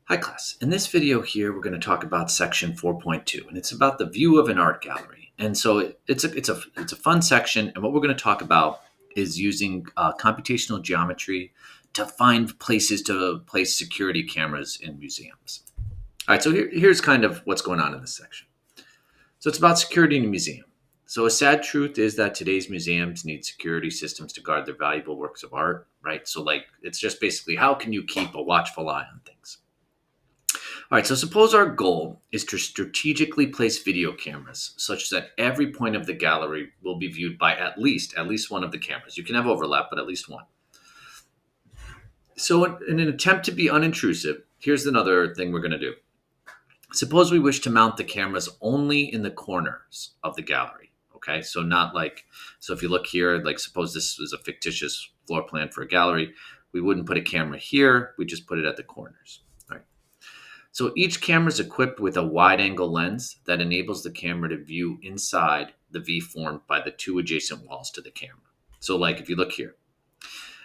Hi class. In this video here, we're going to talk about section 4.2, and it's about the view of an art gallery. And so it's a fun section, and what we're going to talk about is using computational geometry to find places to place security cameras in museums. All right, so here's kind of what's going on in this section. So it's about security in a museum. So a sad truth is that today's museums need security systems to guard their valuable works of art, right? So like it's just basically how can you keep a watchful eye on things? All right, so suppose our goal is to strategically place video cameras such that every point of the gallery will be viewed by at least one of the cameras. You can have overlap, but at least one. So in an attempt to be unintrusive, here's another thing we're going to do. Suppose we wish to mount the cameras only in the corners of the gallery. Okay, so not like, so if you look here, like suppose this was a fictitious floor plan for a gallery, we wouldn't put a camera here, we just put it at the corners. So each camera is equipped with a wide-angle lens that enables the camera to view inside the V formed by the two adjacent walls to the camera. So like if you look here,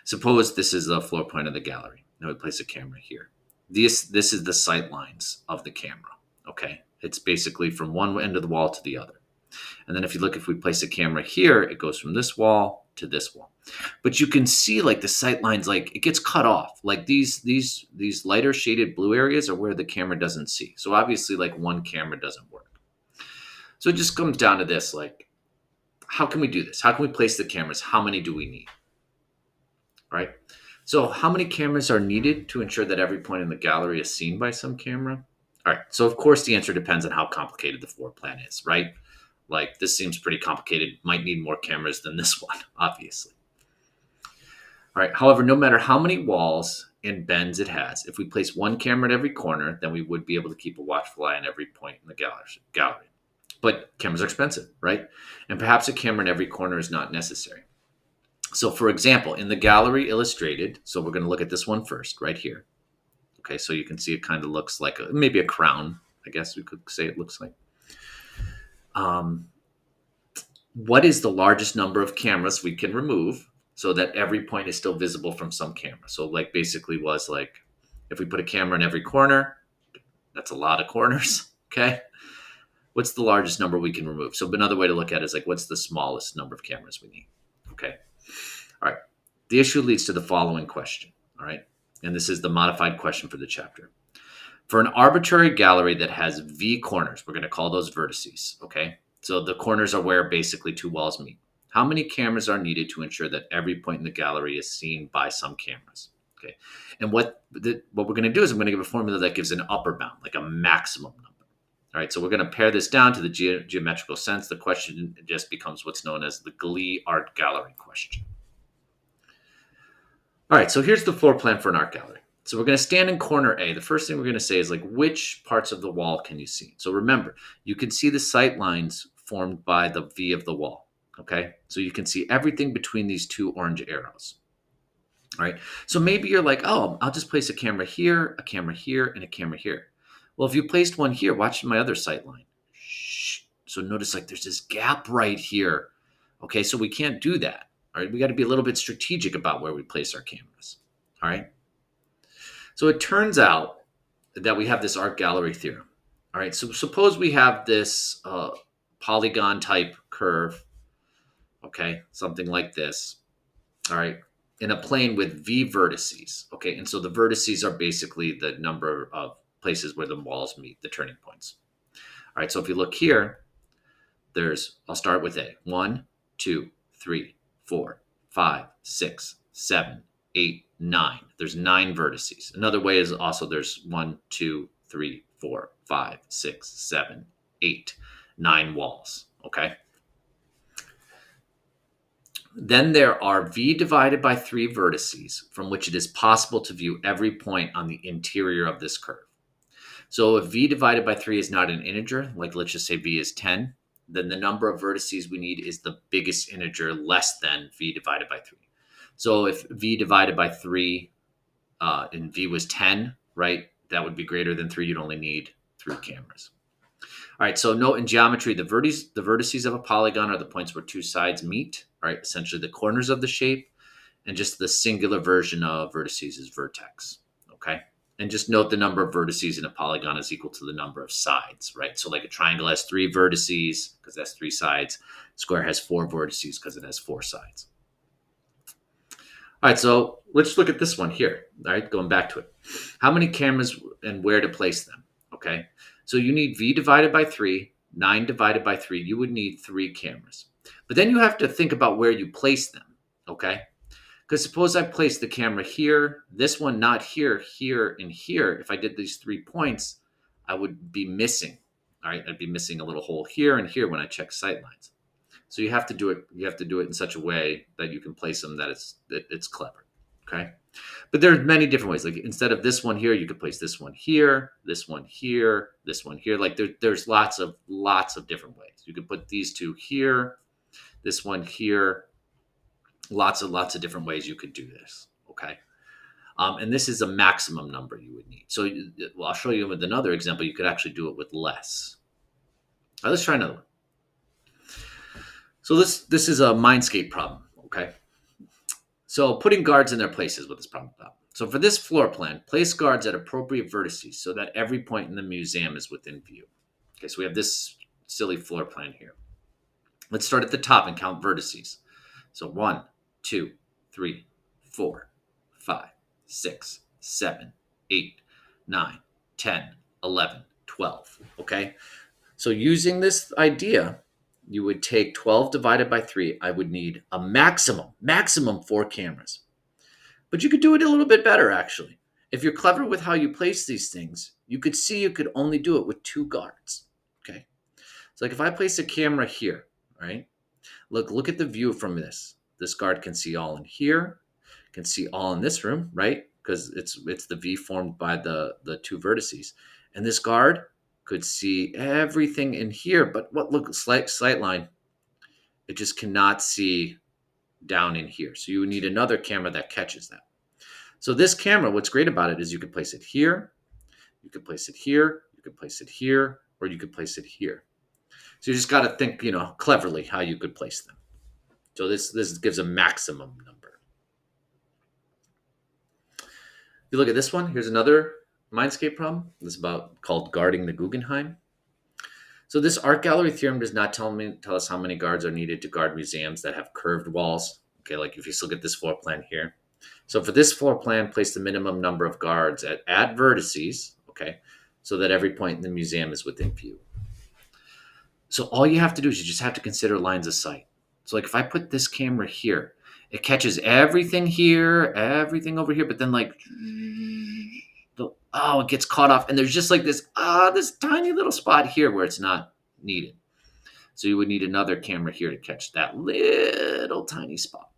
suppose this is the floor plan of the gallery. Now we place a camera here. This is the sight lines of the camera, okay? It's basically from one end of the wall to the other. And then if we place a camera here, it goes from this wall to this wall. But you can see like the sight lines, like it gets cut off. Like these lighter shaded blue areas are where the camera doesn't see. So obviously like one camera doesn't work. So it just comes down to this, like, how can we do this? How can we place the cameras? How many do we need? Right? So how many cameras are needed to ensure that every point in the gallery is seen by some camera? All right. So of course the answer depends on how complicated the floor plan is, right? Like this seems pretty complicated, might need more cameras than this one, obviously. All right. However, no matter how many walls and bends it has, if we place one camera at every corner, then we would be able to keep a watchful eye on every point in the gallery. But cameras are expensive, right? And perhaps a camera in every corner is not necessary. So for example, in the gallery illustrated, so we're going to look at this one first, right here. Okay, so you can see it kind of looks like maybe a crown, I guess we could say it looks like. What is the largest number of cameras we can remove so that every point is still visible from some camera? So like basically was like, if we put a camera in every corner, that's a lot of corners, okay? What's the largest number we can remove? So another way to look at it is like, what's the smallest number of cameras we need? Okay, all right. The issue leads to the following question, all right? And this is the modified question for the chapter. For an arbitrary gallery that has V corners, we're going to call those vertices, okay? So the corners are where basically two walls meet. How many cameras are needed to ensure that every point in the gallery is seen by some cameras? Okay. And what we're going to do is I'm going to give a formula that gives an upper bound, like a maximum number. All right. So we're going to pare this down to the geometrical sense. The question just becomes what's known as the Glee art gallery question. All right. So here's the floor plan for an art gallery. So we're going to stand in corner A. The first thing we're going to say is like, which parts of the wall can you see? So remember, you can see the sight lines formed by the V of the wall. Okay. So you can see everything between these two orange arrows. All right. So maybe you're like, oh, I'll just place a camera here, and a camera here. Well, if you placed one here, watch my other sight line. Shh. So notice like there's this gap right here. Okay. So we can't do that. All right. We got to be a little bit strategic about where we place our cameras. All right. So it turns out that we have this art gallery theorem. All right, so suppose we have this polygon type curve, okay, something like this, all right, in a plane with V vertices, okay, and so the vertices are basically the number of places where the walls meet, the turning points. All right, so if you look here, I'll start with A, 1, 2, 3, 4, 5, 6, 7, 8, 9. There's 9 vertices. Another way is also there's 1, 2, 3, 4, 5, 6, 7, 8, 9 walls. Okay. Then there are V divided by 3 vertices from which it is possible to view every point on the interior of this curve. So if V divided by 3 is not an integer, like let's just say V is 10, then the number of vertices we need is the biggest integer less than V divided by 3. So if V divided by 3 and V was 10, right, that would be greater than 3. You'd only need 3 cameras. All right, so note in geometry, the vertices of a polygon are the points where two sides meet, right, essentially the corners of the shape, and just the singular version of vertices is vertex, okay? And just note the number of vertices in a polygon is equal to the number of sides, right? So like a triangle has 3 vertices because that's 3 sides. Square has 4 vertices because it has 4 sides. All right, so let's look at this one here. All right, going back to it. How many cameras and where to place them? Okay, so you need V divided by 3, 9 divided by 3. You would need 3 cameras. But then you have to think about where you place them, okay? Because suppose I place the camera here, this one not here, here, and here. If I did these 3 points, I would be missing. All right, I'd be missing a little hole here and here when I check sight lines. So you have to do it. You have to do it in such a way that you can place them that it's clever. Okay, but there's many different ways. Like instead of this one here, you could place this one here, this one here, this one here. Like there's lots of different ways. You could put these 2 here, this one here. Lots of different ways you could do this. Okay, and this is a maximum number you would need. So well, I'll show you with another example. You could actually do it with less. All right, let's try another one. So this is a Mindscape problem, okay? So putting guards in their places with this problem about. So for this floor plan, place guards at appropriate vertices so that every point in the museum is within view. Okay, so we have this silly floor plan here. Let's start at the top and count vertices. So 1, 2, 3, 4, 5, 6, 7, 8, 9, 10, 11, 12. Okay, so using this idea, you would take 12 divided by 3. I would need a maximum 4 cameras. But you could do it a little bit better, actually. If you're clever with how you place these things, you could see you could only do it with 2 guards. Okay. So like if I place a camera here, right? Look at the view from this. This guard can see all in here, can see all in this room, right? Because it's the V formed by the 2 vertices. And this guard could see everything in here, but look, sight line, it just cannot see down in here. So you need another camera that catches that. So this camera, what's great about it is you could place it here, you could place it here, you could place it here, or you could place it here. So you just got to think, cleverly how you could place them. So this gives a maximum number. If you look at this one, here's another Mindscape problem. This is called guarding the Guggenheim. So this art gallery theorem does not tell us how many guards are needed to guard museums that have curved walls. Okay, like if you look at this floor plan here. So for this floor plan, place the minimum number of guards at vertices, okay, so that every point in the museum is within view. So all you have to do is you just have to consider lines of sight. So like if I put this camera here, it catches everything here, everything over here, but then like, it gets caught off. And there's just like this tiny little spot here where it's not needed. So you would need another camera here to catch that little tiny spot.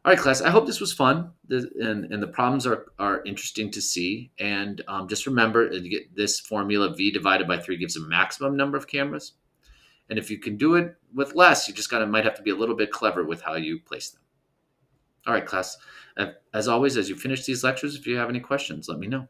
All right, class, I hope this was fun. And the problems are interesting to see. And just remember, this formula, V divided by 3 gives a maximum number of cameras. And if you can do it with less, you just might have to be a little bit clever with how you place them. All right, class. As always, as you finish these lectures, if you have any questions, let me know.